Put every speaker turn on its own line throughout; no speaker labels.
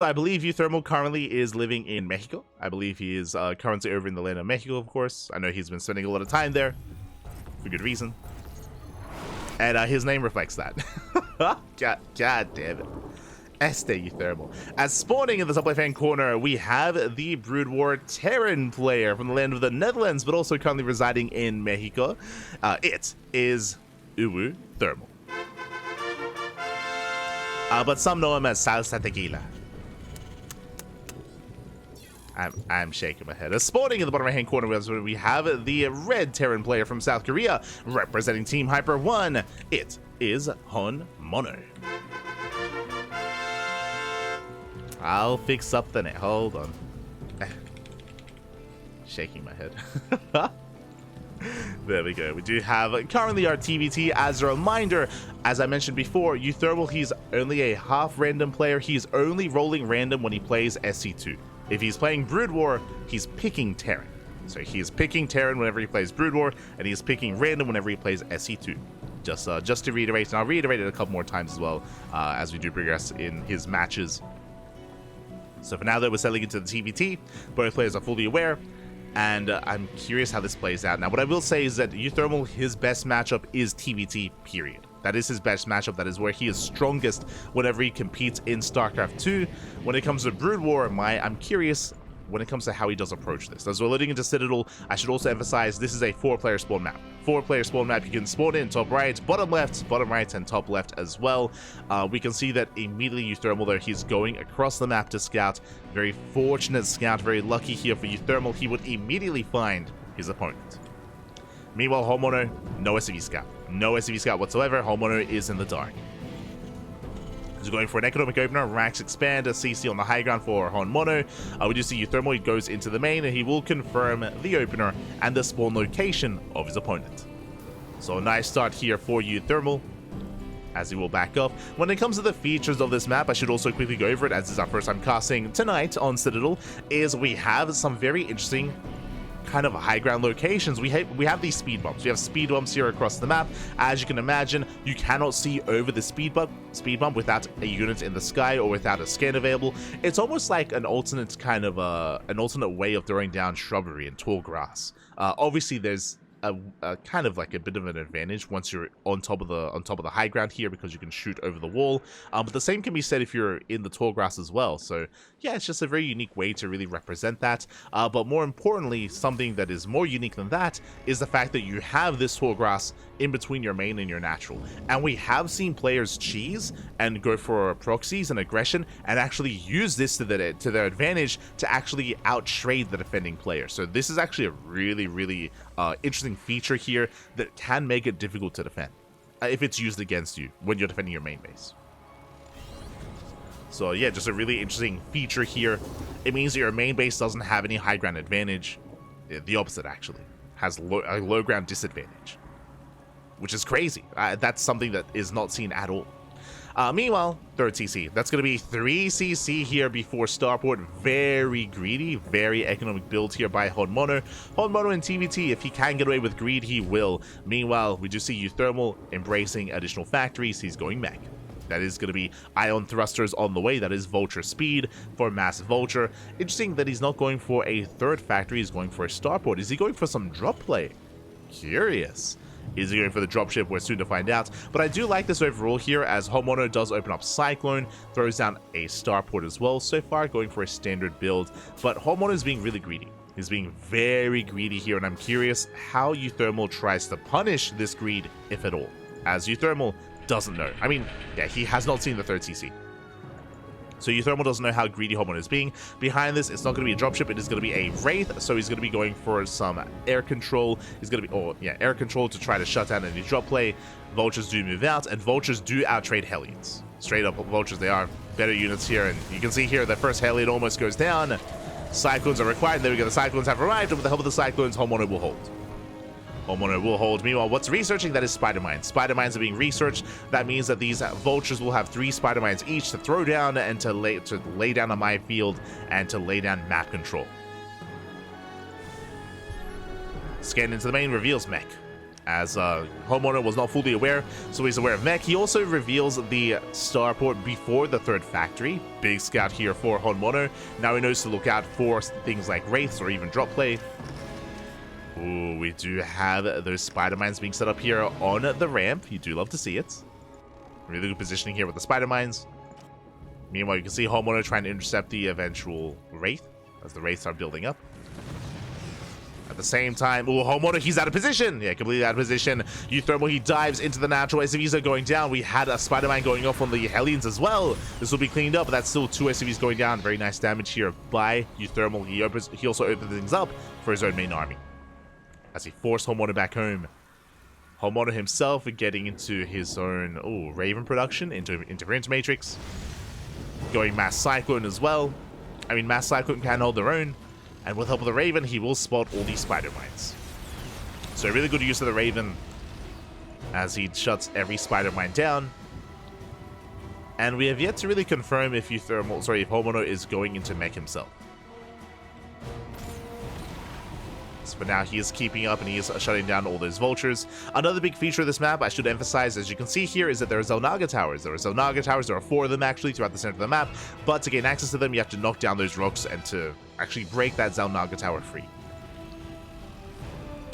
I believe uThermal currently is living in Mexico. I believe he is currently over in the land of Mexico, of course. I know he's been spending a lot of time there for good reason. And his name reflects that. God damn it. uThermal. As spawning in the top left-hand corner, we have the Brood War Terran player from the land of the Netherlands, but also currently residing in Mexico. It is uThermal. But some know him as Salsa Tequila. I'm shaking my head. As spawning in the bottom right-hand corner, we have the red Terran player from South Korea, representing Team Hyper 1. It is HonMonO. I'll fix up the net. Hold on. Shaking my head. There we go. We do have currently our TVT. As a reminder, as I mentioned before, uThermal, he's only a half random player. He's only rolling random when he plays SC2. If he's playing Brood War, he's picking Terran. So he's picking Terran whenever he plays Brood War, and he's picking random whenever he plays SC2. Just to reiterate, and I'll reiterate it a couple more times as well as we do progress in his matches. So for now, though, we're settling into the TVT. Both players are fully aware, and I'm curious how this plays out. Now, what I will say is that uThermal, his best matchup is TVT, period. That is his best matchup. That is where he is strongest whenever he competes in StarCraft 2. When it comes to Brood War, I'm curious when it comes to how he does approach this. As we're loading into Citadel, I should also emphasize this is a 4-player spawn map. 4-player spawn map. You can spawn in top right, bottom left, bottom right, and top left as well. We can see that immediately uThermal, though, he's going across the map to scout. Very fortunate scout, very lucky here for uThermal. He would immediately find his opponent. Meanwhile, HonMonO, no SCV scout. No SCV scout whatsoever. HonMonO is in the dark. He's going for an economic opener, Rax Expand, a CC on the high ground for HonMonO. We do see uThermal, he goes into the main, and he will confirm the opener and the spawn location of his opponent. So a nice start here for uThermal, as he will back off. When it comes to the features of this map, I should also quickly go over it, as this is our first time casting tonight on Citadel, is we have some very interesting kind of high ground locations. We have these speed bumps. We have speed bumps here across the map. As you can imagine, you cannot see over the speed bump without a unit in the sky or without a scan available. It's almost like an alternate kind of an alternate way of throwing down shrubbery and tall grass. Obviously, there's a kind of like a bit of an advantage once you're on top of the high ground here, because you can shoot over the wall. But the same can be said if you're in the tall grass as well. So yeah, it's just a very unique way to really represent that. But more importantly, something that is more unique than that is the fact that you have this tall grass in between your main and your natural. And we have seen players cheese and go for proxies and aggression and actually use this to their advantage to actually out-trade the defending player. So this is actually a really interesting feature here that can make it difficult to defend if it's used against you when you're defending your main base. So yeah, just a really interesting feature here. It means that your main base doesn't have any high ground advantage. The opposite, actually, has a low ground disadvantage, which is crazy. That's something that is not seen at all. Meanwhile, third CC. That's going to be 3 CC here before Starport. Very greedy, very economic build here by HonMonO. HonMonO in TVT, if he can get away with greed, he will. Meanwhile, we do see uThermal embracing additional factories. He's going mech. That is going to be ion thrusters on the way. That is Vulture speed for Mass Vulture. Interesting that he's not going for a third factory. He's going for a Starport. Is he going for some drop play? Curious. Is he going for the dropship? We're soon to find out. But I do like this overall here, as HonMonO does open up Cyclone, throws down a Starport as well. So far, going for a standard build. But HonMonO is being really greedy. He's being very greedy here, and I'm curious how uThermal tries to punish this greed, if at all. As uThermal doesn't know. I mean, yeah, he has not seen the third CC. So uThermal doesn't know how greedy HonMonO is being. Behind this, it's not going to be a dropship, it is going to be a Wraith, so he's going to be going for some air control. He's going to be, air control to try to shut down any drop play. Vultures do move out, and Vultures do outtrade Hellions. Straight up, Vultures, they are better units here, and you can see here the first Hellion almost goes down. Cyclones are required. There we go, the Cyclones have arrived, and with the help of the Cyclones, HonMonO will hold. HonMonO will hold. Meanwhile, what's researching? That is Spider Mines. Spider Mines are being researched. That means that these Vultures will have 3 Spider Mines each to throw down and to lay down on my field and to lay down map control. Scan into the main reveals mech. as HonMonO was not fully aware, so he's aware of mech. He also reveals the starport before the third factory. Big scout here for HonMonO. Now he knows to look out for things like wraiths or even drop play. Ooh, we do have those spider mines being set up here on the ramp. You do love to see it. Really good positioning here with the spider mines. Meanwhile, you can see HonMonO trying to intercept the eventual wraith as the wraiths are building up. At the same time, ooh, HonMonO, he's out of position. Yeah, completely out of position. uThermal, he dives into the natural. SCVs are going down. We had a Spider-Man going off on the Hellions as well. This will be cleaned up, but that's still 2 SCVs going down. Very nice damage here by uThermal. He also opens things up for his own main army as he forced HonMonO back home. HonMonO himself getting into his own, Raven production, into Interference Matrix. Going Mass Cyclone as well. I mean, Mass Cyclone can hold their own. And with help of the Raven, he will spot all these spider mines. So really good use of the Raven as he shuts every spider mine down. And we have yet to really confirm if HonMonO is going into mech himself. So for now, he is keeping up and he is shutting down all those vultures. Another big feature of this map, I should emphasize, as you can see here, is that there are Xel'Naga towers. There are 4 of them actually throughout the center of the map. But to gain access to them, you have to knock down those rocks and to actually break that Xel'Naga tower free.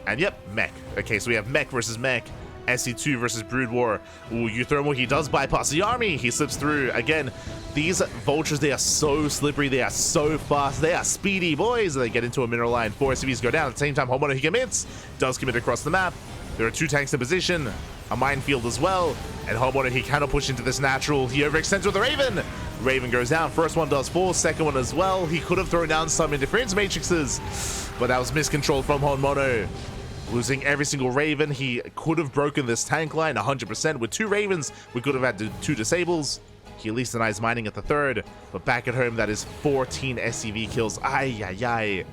And yep, mech. Okay, so we have mech versus mech. SE2 versus Brood War. Ooh, uThermal, he does bypass the army. He slips through. Again, these vultures, they are so slippery. They are so fast. They are speedy boys. They get into a mineral line. 4 SCVs go down. At the same time, HonMonO, he commits. Does commit across the map. There are 2 tanks in position. A minefield as well. And HonMonO, he cannot push into this natural. He overextends with the Raven. Raven goes down. First one does fall. Second one as well. He could have thrown down some interference matrices, but that was miscontrol from HonMonO. Losing every single Raven. He could have broken this tank line 100%. With 2 Ravens, we could have had 2 disables. He at least denies mining at the 3rd. But back at home, that is 14 SCV kills. Ay, ay, ay.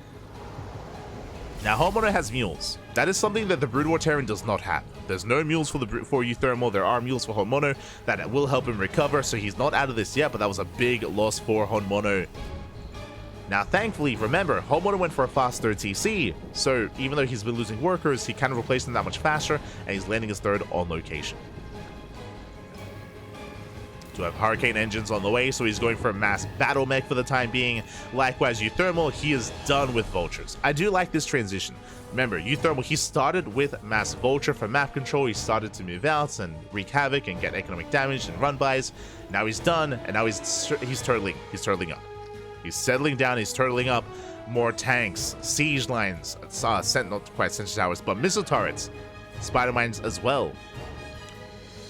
Now, HonMonO has mules. That is something that the Brood War Terran does not have. There's no mules for uThermal. There are mules for HonMonO that will help him recover. So he's not out of this yet, but that was a big loss for HonMonO. Now, thankfully, remember, HonMonO went for a fast 3rd TC, so even though he's been losing workers, he kind of replaced them that much faster, and he's landing his 3rd on location. To have Hurricane engines on the way, so he's going for a mass battle mech for the time being. Likewise, uThermal, he is done with vultures. I do like this transition. Remember, uThermal, he started with mass vulture for map control. He started to move out and wreak havoc and get economic damage and run bys. Now he's done, and now he's turtling. He's turtling up. He's settling down, he's turtling up. More tanks, siege lines, not quite sentry towers, but missile turrets, spider mines as well.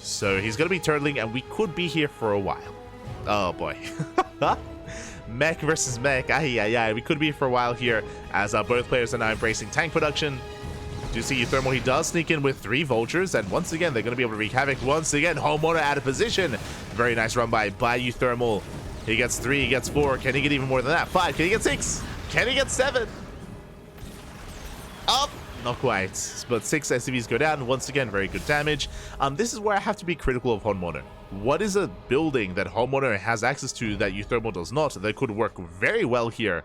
So he's going to be turtling, and we could be here for a while. Oh boy. Mech versus mech, ay, ay, ay. We could be here for a while here, as both players are now embracing tank production. Do you see uThermal? He does sneak in with 3 vultures, and once again, they're going to be able to wreak havoc. Once again, HonMonO out of position. Very nice run by uThermal. He gets 3, he gets 4. Can he get even more than that? 5. Can he get 6? Can he get 7? Up. Not quite. But 6 SCVs go down. Once again, very good damage. This is where I have to be critical of HonMonO. What is a building that HonMonO has access to that uThermal does not, that could work very well here?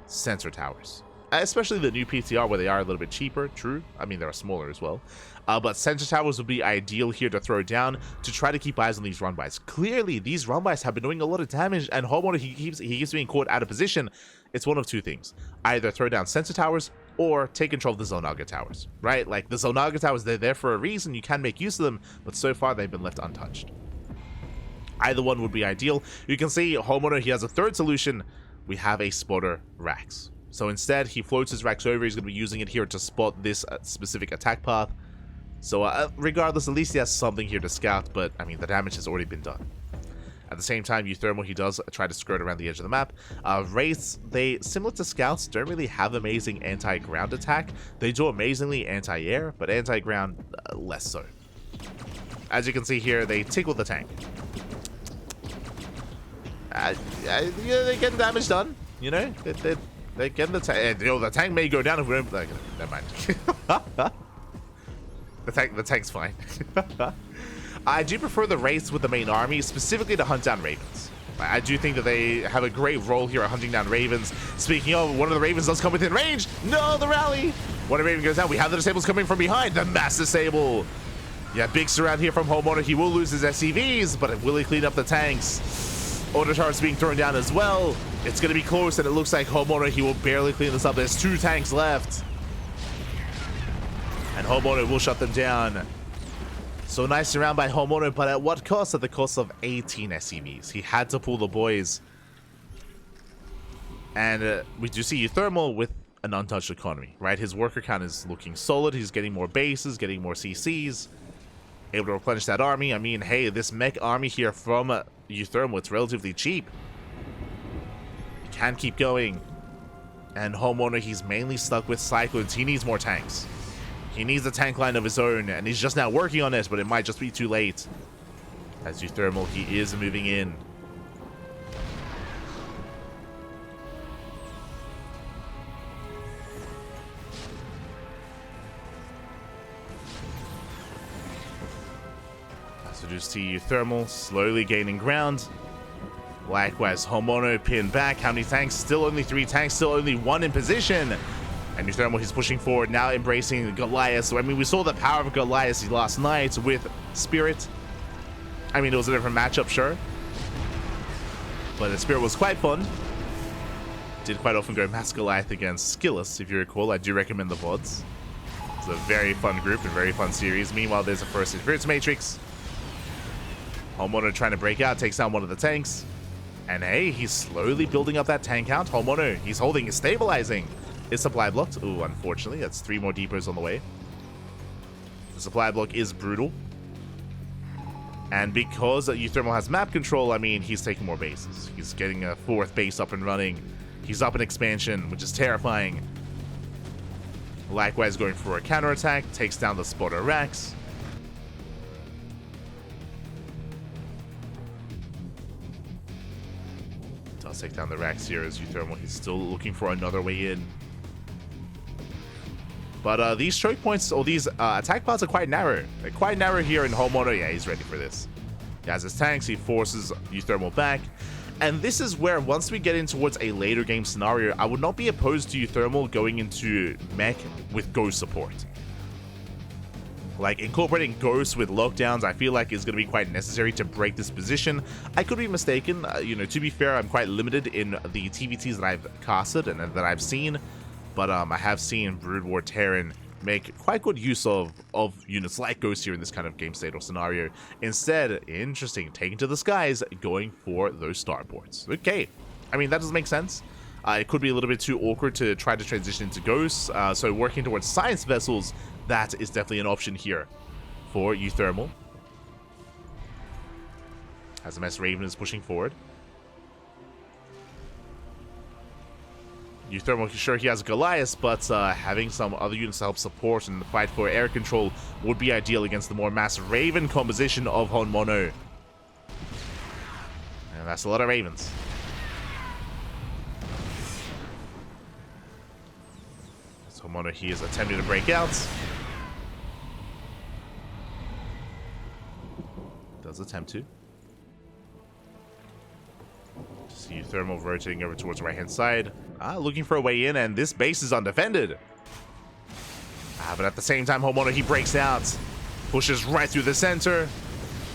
Sensor towers. Especially the new PTR where they are a little bit cheaper, true. I mean, they're smaller as well. But sensor towers would be ideal here to throw down to try to keep eyes on these run-bys. Clearly, these run-bys have been doing a lot of damage, and HonMonO, he keeps being caught out of position. It's one of 2 things. Either throw down sensor towers or take control of the Xel'Naga towers, right? Like, the Xel'Naga towers, they're there for a reason. You can make use of them, but so far, they've been left untouched. Either one would be ideal. You can see HonMonO, he has a 3rd solution. We have a spotter Rax. So instead, he floats his Rax over. He's going to be using it here to spot this specific attack path. So regardless, at least he has something here to scout, but I mean, the damage has already been done. At the same time, uThermal, he does try to skirt around the edge of the map. Wraiths, they, similar to scouts, don't really have amazing anti-ground attack. They do amazingly anti-air, but anti-ground, less so. As you can see here, they tickle the tank. Yeah, they get damage done, you know? They get the tank. The tank may go down if we don't. Like, never mind. the tank's fine. I do prefer the Wraiths with the main army, specifically to hunt down Ravens. I do think that they have a great role here at hunting down Ravens. Speaking of, one of the Ravens does come within range. No, the rally. One Raven goes down. We have the disables coming from behind. The mass disable. Yeah, big surround here from HonMonO. He will lose his SCVs, but will he clean up the tanks? Autotar's being thrown down as well. It's going to be close, and it looks like HonMonO, he will barely clean this up. There's 2 tanks left. And HonMonO will shut them down. So nice surround by HonMonO, but at what cost? At the cost of 18 SCVs. He had to pull the boys. And we do see uThermal with an untouched economy, right? His worker count is looking solid. He's getting more bases, getting more CCs. Able to replenish that army. I mean, hey, this mech army here from uThermal, it's relatively cheap. He can keep going. And HonMonO, he's mainly stuck with Cyclones. He needs more tanks. He needs a tank line of his own, and he's just now working on it, but it might just be too late. As uThermal, he is moving in. So just see uThermal slowly gaining ground. Likewise, HonMonO pinned back. How many tanks? Still only 3 tanks, still only 1 in position. And uThermal, he's pushing forward, now embracing Goliath. So, I mean, we saw the power of Goliath last night with Spirit. I mean, it was a different matchup, sure. But the Spirit was quite fun. Did quite often go Mass Goliath against Skillus, if you recall. I do recommend the VODs. It's a very fun group and very fun series. Meanwhile, there's a first Interference Matrix. HonMonO trying to break out, takes down one of the tanks. And hey, he's slowly building up that tank count. HonMonO, he's holding, he's stabilizing. Is supply blocked? Ooh, unfortunately, that's 3 more depots on the way. The supply block is brutal. And because uThermal has map control, I mean, he's taking more bases. He's getting a 4th base up and running. He's up in expansion, which is terrifying. Likewise, going for a counterattack, takes down the spotter racks. Does take down the racks here as uThermal, he's still looking for another way in. But these choke points, or these attack pods are quite narrow. They're quite narrow here in HonMonO. Yeah, he's ready for this. He has his tanks, he forces uThermal back. And this is where, once we get in towards a later game scenario, I would not be opposed to uThermal going into mech with Ghost support. Like, incorporating Ghosts with lockdowns, I feel like is going to be quite necessary to break this position. I could be mistaken. You know, to be fair, I'm quite limited in the TVTs that I've casted and that I've seen. But I have seen Brood War Terran make quite good use of units like Ghost here in this kind of game state or scenario. Instead, interesting, taking to the skies, going for those starports. Okay, I mean, that doesn't make sense. It could be a little bit too awkward to try to transition into Ghosts. So working towards science vessels, that is definitely an option here for uThermal. As MS Raven is pushing forward. uThermal, sure, he has Goliath, but having some other units to help support in the fight for air control would be ideal against the more mass Raven composition of HonMonO. And that's a lot of Ravens. So HonMonO, he is attempting to break out. Does attempt to. See uThermal rotating over towards the right-hand side. Looking for a way in, and this base is undefended. But at the same time, HonMonO, he breaks out. Pushes right through the center.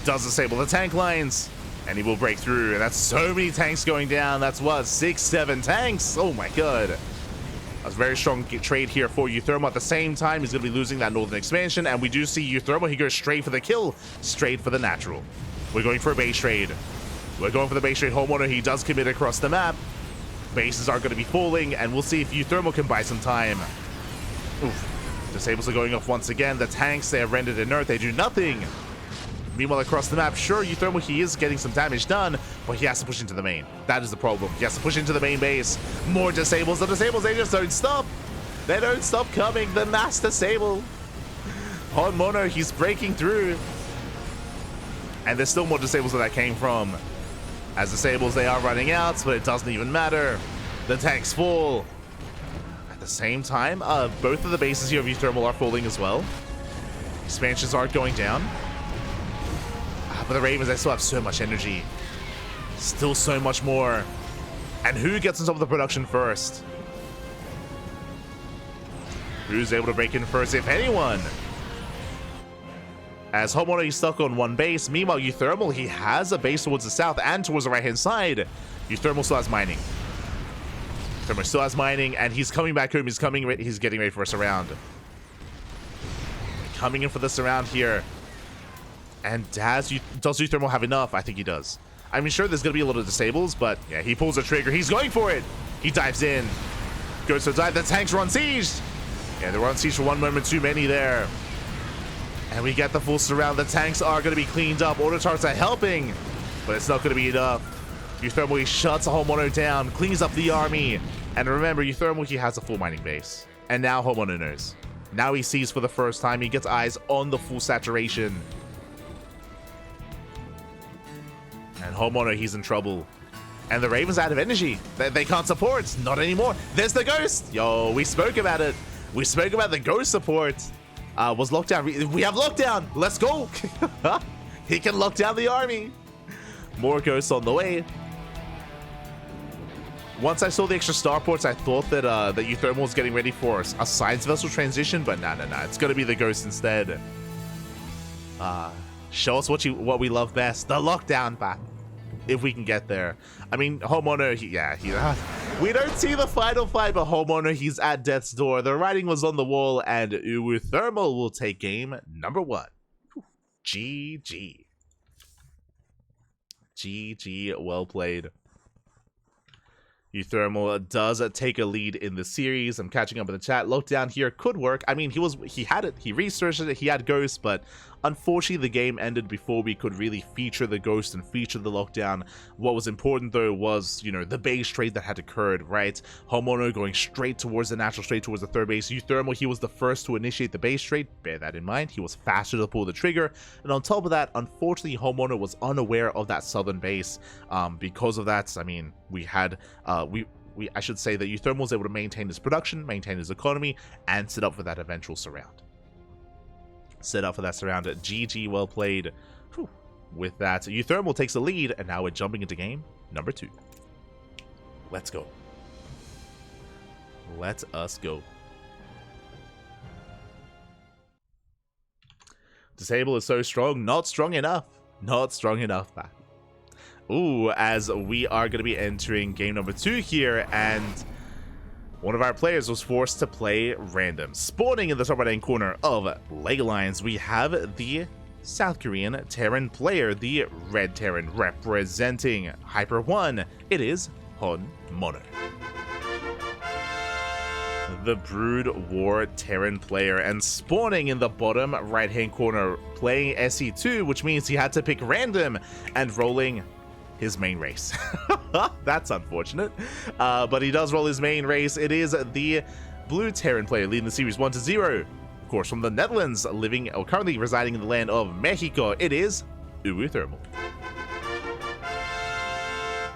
Does disable the tank lines. And he will break through. And that's so many tanks going down. That's what, 6, 7 tanks? Oh my god. That's a very strong trade here for uThermal. At the same time, he's going to be losing that northern expansion. And we do see uThermal, he goes straight for the kill. Straight for the natural. We're going for a base trade. We're going for the base trade. HonMonO, he does commit across the map. Bases are going to be falling, and we'll see if uThermal can buy some time. Oof. Disables are going off once again. The tanks, they are rendered inert. They do nothing. Meanwhile, across the map, sure, uThermal, he is getting some damage done, but he has to push into the main. That is the problem. He has to push into the main base. More disables. The disables, they just don't stop. They don't stop coming. The mass disable. HonMonO, he's breaking through. And there's still more disables where that came from. As disables, they are running out, but it doesn't even matter. The tanks fall. At the same time, both of the bases here of uThermal are falling as well. Expansions are going down. But the Ravens, they still have so much energy. Still so much more. And who gets on top of the production first? Who's able to break in first, if anyone? As HonMonO, he's stuck on one base. Meanwhile, uThermal, he has a base towards the south and towards the right-hand side. uThermal still has mining. uThermal still has mining, and he's coming back home. He's getting ready for a surround. Coming in for the surround here. And does uThermal have enough? I think he does. I mean, sure, there's going to be a little disables, but yeah, he pulls the trigger. He's going for it. He dives in. Goes to dive. The tanks are on siege. Yeah, they were on siege for one moment too many there. And we get the full surround. The tanks are going to be cleaned up. Auto turrets are helping, but it's not going to be enough. uThermal, he shuts HonMonO down, cleans up the army. And remember, uThermal, he has a full mining base. And now HonMonO knows. Now he sees for the first time. He gets eyes on the full saturation. And HonMonO, he's in trouble. And the Raven's out of energy. They can't support. Not anymore. There's the Ghost. Yo, we spoke about it. We spoke about the Ghost support. Was lockdown. We have lockdown. Let's go. He can lock down the army. More Ghosts on the way. Once I saw the extra starports, I thought that that uThermal was getting ready for a science vessel transition, but nah. It's gonna be the Ghost instead. Show us what we love best. The lockdown path. If we can get there. I mean, HonMonO, we don't see the final fight, but HonMonO, he's at death's door. The writing was on the wall, and uThermal will take game number 1. GG. GG, well played. uThermal does take a lead in the series. I'm catching up in the chat. Lockdown here could work. I mean, he had it. He researched it. He had Ghost, but unfortunately, the game ended before we could really feature the Ghost and feature the lockdown. What was important, though, was, the base trade that had occurred, right? HonMonO going straight towards the natural, straight towards the third base. uThermal, he was the first to initiate the base trade. Bear that in mind. He was faster to pull the trigger. And on top of that, unfortunately, HonMonO was unaware of that southern base. Because of that, I mean, we had, I should say that uThermal was able to maintain his production, maintain his economy, and set up for that eventual surround. Set up for that surround. GG, well played. Whew. With that, uThermal takes the lead, and now we're jumping into game number 2. Let's go. Let us go. Disable is so strong. Not strong enough. Not strong enough. Ooh, as we are going to be entering game number 2 here, and one of our players was forced to play random. Spawning in the top right-hand corner of Lego Lines, we have the South Korean Terran player, the Red Terran, representing Hyper 1. It is HonMonO. The Brood War Terran player, and spawning in the bottom right-hand corner, playing SE2, which means he had to pick random and rolling his main race. That's unfortunate, but he does roll his main race. It is the Blue Terran player leading the series 1-0. Of course, from the Netherlands, living or currently residing in the land of Mexico, it is uThermal.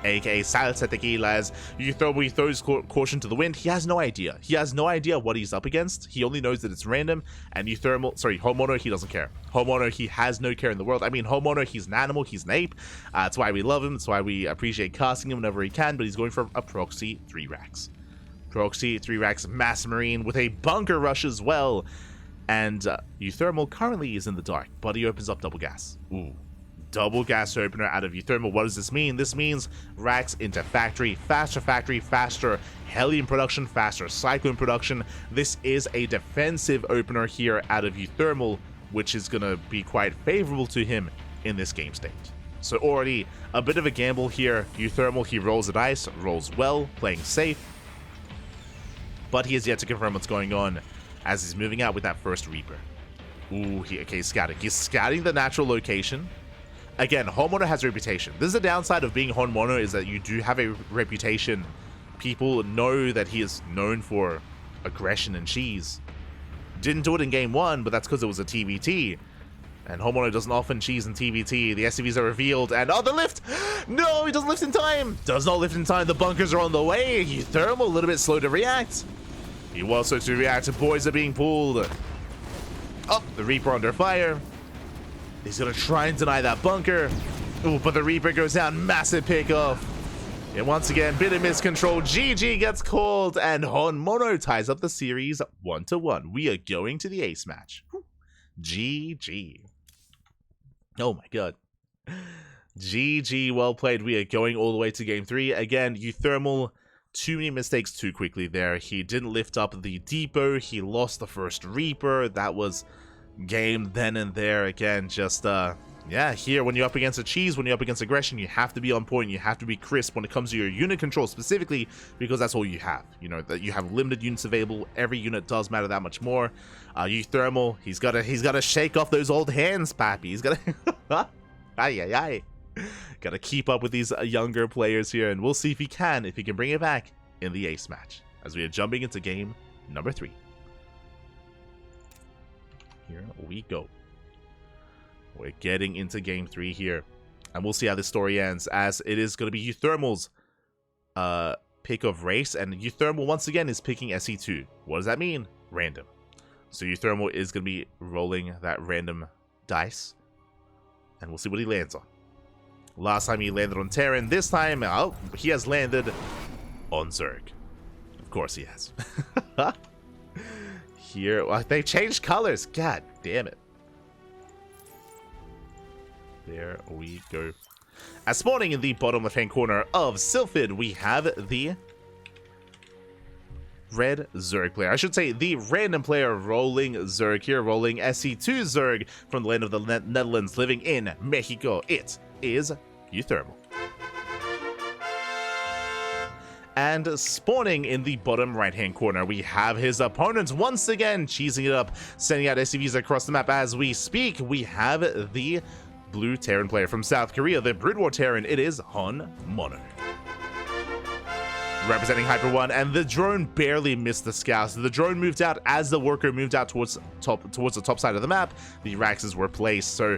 aka Salsa Tequilas. uThermal throws caution to the wind. He has no idea. He has no idea what he's up against. He only knows that it's random. And HonMonO, he doesn't care. HonMonO, he has no care in the world. I mean, HonMonO, he's an animal. He's an ape. That's why we love him. That's why we appreciate casting him whenever he can. But he's going for a proxy 3 racks. Proxy 3 racks Mass Marine with a bunker rush as well. And uThermal currently is in the dark, but he opens up double gas. Ooh. Double gas opener out of uThermal. What does this mean? This means racks into factory, faster Hellion production, faster Cyclone production. This is a defensive opener here out of uThermal, which is going to be quite favorable to him in this game state. So already a bit of a gamble here. uThermal, he rolls the dice, rolls well, playing safe, but he has yet to confirm what's going on as he's moving out with that first Reaper. Ooh, he's scouting. He's scouting the natural location. Again, HonMonO has a reputation. This is the downside of being HonMonO, is that you do have a reputation. People know that he is known for aggression and cheese. Didn't do it in game 1, but that's because it was a TVT. And HonMonO doesn't often cheese in TVT. The SCVs are revealed, and oh, the lift! No, he doesn't lift in time! Does not lift in time. The bunkers are on the way. uThermal, a little bit slow to react. He was slow to react. Boys are being pulled. Oh, the Reaper under fire. He's gonna try and deny that bunker. Ooh, but the Reaper goes down. Massive pick off. And once again, bit of miscontrol. GG gets called, and HonMonO ties up the series 1-1. We are going to the ace match. GG. Oh my god. GG, well played. We are going all the way to game 3. Again, uThermal, too many mistakes too quickly there. He didn't lift up the depot. He lost the first Reaper. That was game then and there. Again, just, yeah, here, when you're up against a cheese, when you're up against aggression, you have to be on point. You have to be crisp when it comes to your unit control specifically, because that's all you have. You know, that you have limited units available. Every unit does matter that much more. uThermal, he's gotta shake off those old hands, Pappy. He's gotta, gotta keep up with these younger players here, and we'll see if he can bring it back in the ace match, as we are jumping into game number 3. Here we go. We're getting into game 3 here, and we'll see how this story ends, as it is going to be uThermal's pick of race, and uThermal once again is picking SE2. What does that mean? Random. So uThermal is going to be rolling that random dice, and we'll see what he lands on. Last time he landed on Terran. This time, oh, he has landed on Zerg. Of course he has. Here, well, they changed colors. God damn it. There we go. As spawning in the bottom left-hand corner of Sylphid, we have the red Zerg player. I should say the random player rolling Zerg here, rolling SE2 Zerg from the land of the Netherlands, living in Mexico. It is uThermal. And spawning in the bottom right-hand corner, we have his opponents once again cheesing it up, sending out SCVs across the map as we speak. We have the blue Terran player from South Korea, the Brood War Terran. It is HonMonO. Representing Hyper 1, and the drone barely missed the scouts. The drone moved out as the worker moved out towards the top side of the map. The Raxes were placed, so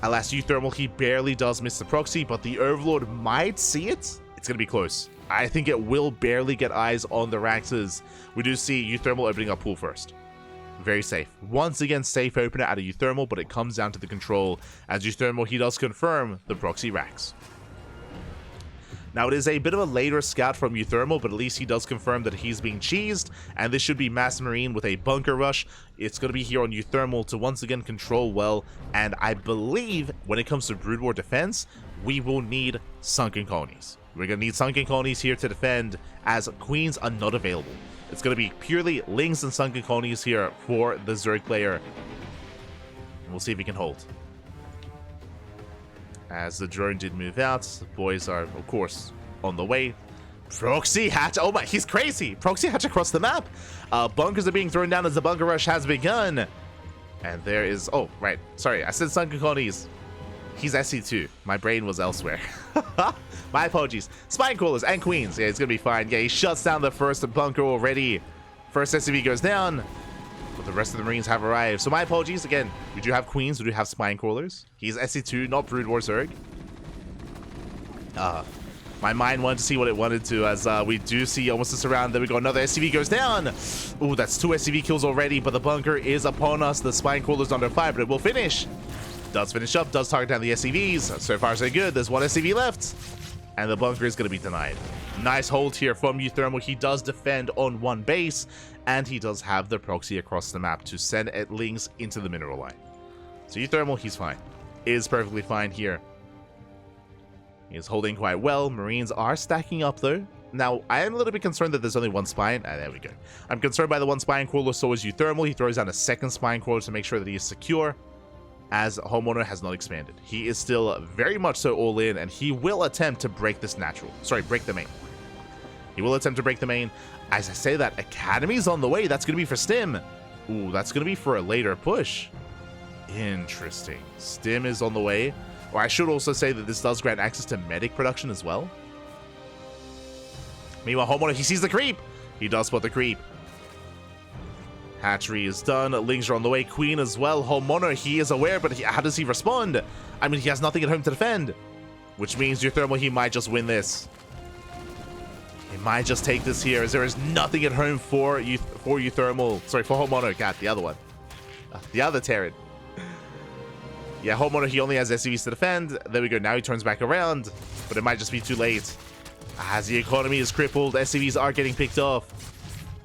alas, uThermal, he barely does miss the proxy, but the Overlord might see it. It's gonna be close. I think it will barely get eyes on the Raxes. We do see uThermal opening up pool first. Very safe. Once again, safe opener out of uThermal, but it comes down to the control. As uThermal, he does confirm the proxy Rax. Now, it is a bit of a later scout from uThermal, but at least he does confirm that he's being cheesed, and this should be Mass Marine with a bunker rush. It's going to be here on uThermal to once again control well, and I believe when it comes to Brood War defense, we will need Sunken Colonies. We're going to need Sunken Colonies here to defend, as Queens are not available. It's going to be purely Lings and Sunken Colonies here for the Zerg player. And we'll see if he can hold. As the drone did move out, the boys are, of course, on the way. Proxy hatch. Oh my, he's crazy. Proxy hatch across the map. Bunkers are being thrown down as the bunker rush has begun. And there is, oh, right. Sorry, I said Sunken Colonies. He's SE2. My brain was elsewhere. My apologies. Spine Crawlers and Queens. Yeah, it's going to be fine. Yeah, he shuts down the first bunker already. First SCV goes down. But the rest of the Marines have arrived. So my apologies. Again, we do have Queens. We do have Spine Crawlers. He's SE2, not Brood War Zerg. My mind wanted to see what it wanted to, as we do see almost a surround. There we go. Another SCV goes down. Ooh, that's 2 SCV kills already, but the bunker is upon us. The Spine Crawler's under fire, but it will finish. Does finish up, does target down the SCVs. So far, so good. There's 1 SCV left, and the bunker is going to be denied. Nice hold here from uThermal. He does defend on 1 base, and he does have the proxy across the map to send Lings into the mineral line. So uThermal, he's fine. Is perfectly fine here. He is holding quite well. Marines are stacking up, though. Now, I am a little bit concerned that there's only 1 spine. There we go. I'm concerned by the 1 spine crawler, so is uThermal. He throws down a 2nd spine crawler to make sure that he is secure, as HonMonO has not expanded. He is still very much so all in, and he will attempt to break this natural. Sorry, break the main. He will attempt to break the main. As I say that, Academy's on the way. That's going to be for Stim. Ooh, that's going to be for a later push. Interesting. Stim is on the way. Or I should also say that this does grant access to medic production as well. Meanwhile, HonMonO, he sees the creep. He does spot the creep. Hatchery is done. Lings are on the way. Queen as well. HonMonO, he is aware, but how does he respond? I mean, he has nothing at home to defend. Which means uThermal, he might just win this. He might just take this here, as there is nothing at home for uThermal. Sorry, for HonMonO. God, the other one. The other Terran. Yeah, HonMonO, he only has SCVs to defend. There we go. Now he turns back around, but it might just be too late. As the economy is crippled, SCVs are getting picked off.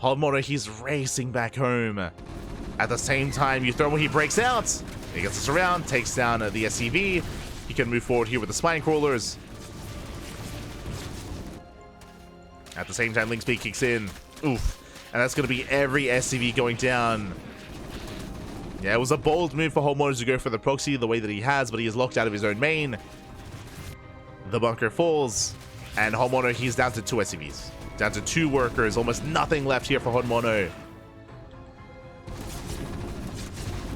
HonMonO, he's racing back home. At the same time, uThermal, he breaks out. He gets us around, takes down the SCV. He can move forward here with the spine crawlers. At the same time, Link Speed kicks in. Oof. And that's going to be every SCV going down. Yeah, it was a bold move for HonMonO to go for the proxy the way that he has, but he is locked out of his own main. The bunker falls, and HonMonO, he's down to 2 SCVs. Down to 2 workers, almost nothing left here for HonMonO.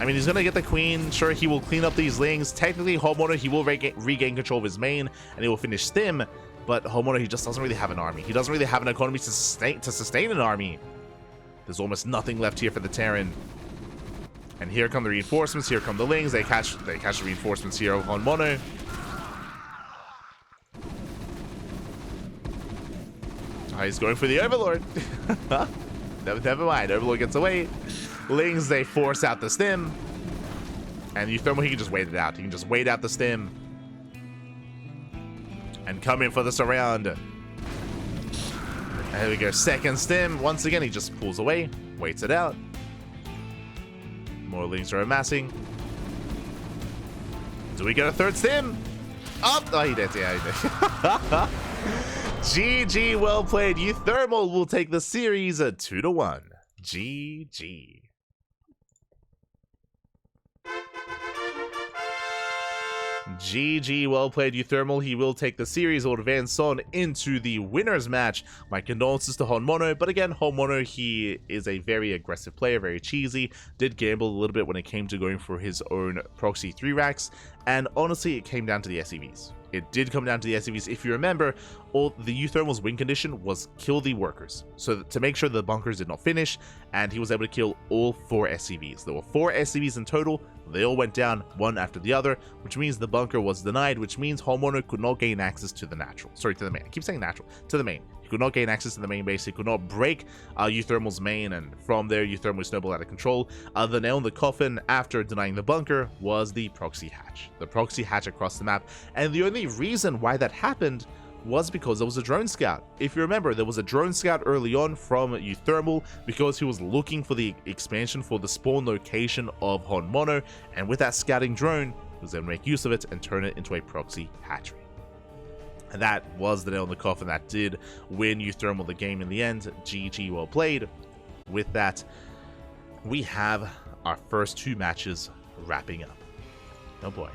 I mean, he's going to get the queen. Sure, he will clean up these lings. Technically, HonMonO, he will regain control of his main, and he will finish Stim. But HonMonO, he just doesn't really have an army. He doesn't really have an economy to sustain an army. There's almost nothing left here for the Terran. And here come the reinforcements. Here come the lings. They catch the reinforcements here of HonMonO. He's going for the Overlord. Never mind. Overlord gets away. Lings, they force out the Stim. And uThermal, he can just wait it out. He can just wait out the Stim. And come in for the surround. And here we go. Second Stim. Once again, he just pulls away. Waits it out. More lings are amassing. Do we get a third Stim? Oh, he did. Yeah, he did. GG, well played. uThermal will take the series 2-1. GG. GG, well played, uThermal. He will take the series, will advance on into the winners match. My condolences to HonMonO, but again, HonMonO, he is a very aggressive player, very cheesy, did gamble a little bit when it came to going for his own proxy 3 racks, and honestly, it came down to the SCVs. It did come down to the SCVs. If you remember, the uThermal's win condition was kill the workers. So to make sure the bunkers did not finish, and he was able to kill all 4 SCVs. There were 4 SCVs in total. They all went down one after the other, which means the bunker was denied, which means HonMonO could not gain access to the natural. Sorry, to the main. I keep saying natural. To the main. He could not gain access to the main base. He could not break uThermal's main, and from there, uThermal snowballed out of control. The nail in the coffin after denying the bunker was the proxy hatch. The proxy hatch across the map, and the only reason why that happened was because there was a drone scout. If you remember, there was a drone scout early on from uThermal because he was looking for the expansion for the spawn location of HonMonO, and with that scouting drone, he was able to make use of it and turn it into a proxy hatchery. And that was the nail in the coffin that did win uThermal the game in the end. GG, well played. With that, we have our first 2 matches wrapping up. Oh boy.